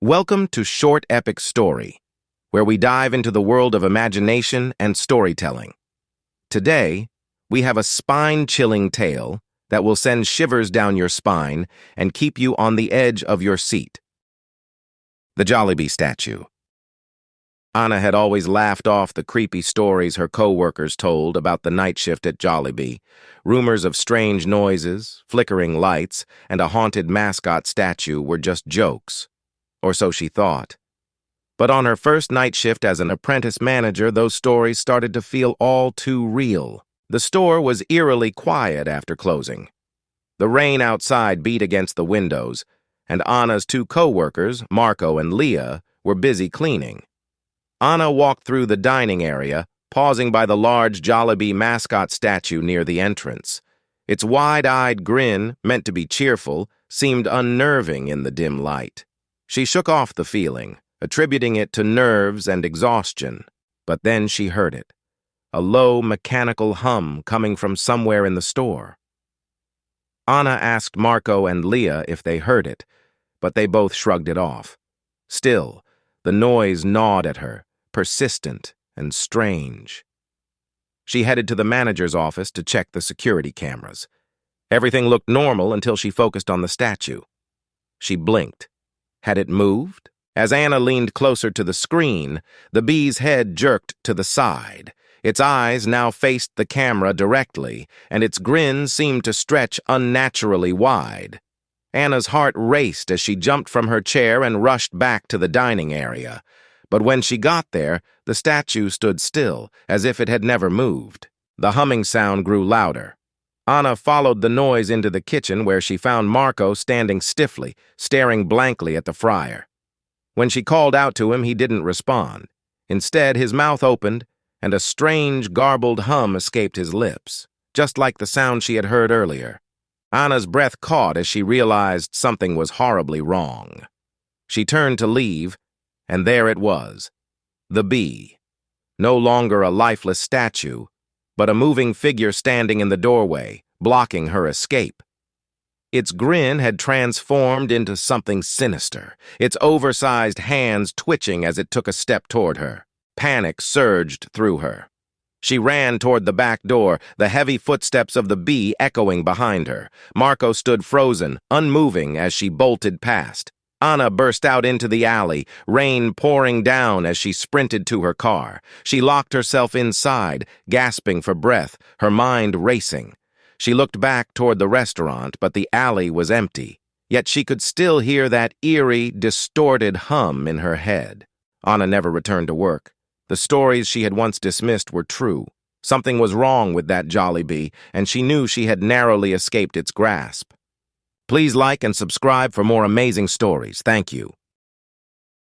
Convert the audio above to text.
Welcome to Short Epic Story, where we dive into the world of imagination and storytelling. Today, we have a spine-chilling tale that will send shivers down your spine and keep you on the edge of your seat. The Jollibee Statue. Anna had always laughed off the creepy stories her co-workers told about the night shift at Jollibee. Rumors of strange noises, flickering lights, and a haunted mascot statue were just jokes. Or so she thought. But on her first night shift as an apprentice manager, those stories started to feel all too real. The store was eerily quiet after closing. The rain outside beat against the windows, and Anna's two co-workers, Marco and Leah, were busy cleaning. Anna walked through the dining area, pausing by the large Jollibee mascot statue near the entrance. Its wide-eyed grin, meant to be cheerful, seemed unnerving in the dim light. She shook off the feeling, attributing it to nerves and exhaustion. But then she heard it, a low, mechanical hum coming from somewhere in the store. Anna asked Marco and Leah if they heard it, but they both shrugged it off. Still, the noise gnawed at her, persistent and strange. She headed to the manager's office to check the security cameras. Everything looked normal until she focused on the statue. She blinked. Had it moved? As Anna leaned closer to the screen, the bee's head jerked to the side. Its eyes now faced the camera directly, and its grin seemed to stretch unnaturally wide. Anna's heart raced as she jumped from her chair and rushed back to the dining area. But when she got there, the statue stood still, as if it had never moved. The humming sound grew louder. Anna followed the noise into the kitchen where she found Marco standing stiffly, staring blankly at the fryer. When she called out to him, he didn't respond. Instead, his mouth opened, and a strange, garbled hum escaped his lips, just like the sound she had heard earlier. Anna's breath caught as she realized something was horribly wrong. She turned to leave, and there it was, the bee. No longer a lifeless statue, but a moving figure standing in the doorway, blocking her escape. Its grin had transformed into something sinister, its oversized hands twitching as it took a step toward her. Panic surged through her. She ran toward the back door, the heavy footsteps of the bee echoing behind her. Marco stood frozen, unmoving as she bolted past. Anna burst out into the alley, rain pouring down as she sprinted to her car. She locked herself inside, gasping for breath, her mind racing. She looked back toward the restaurant, but the alley was empty. Yet she could still hear that eerie, distorted hum in her head. Anna never returned to work. The stories she had once dismissed were true. Something was wrong with that Jollibee, and she knew she had narrowly escaped its grasp. Please like and subscribe for more amazing stories. Thank you.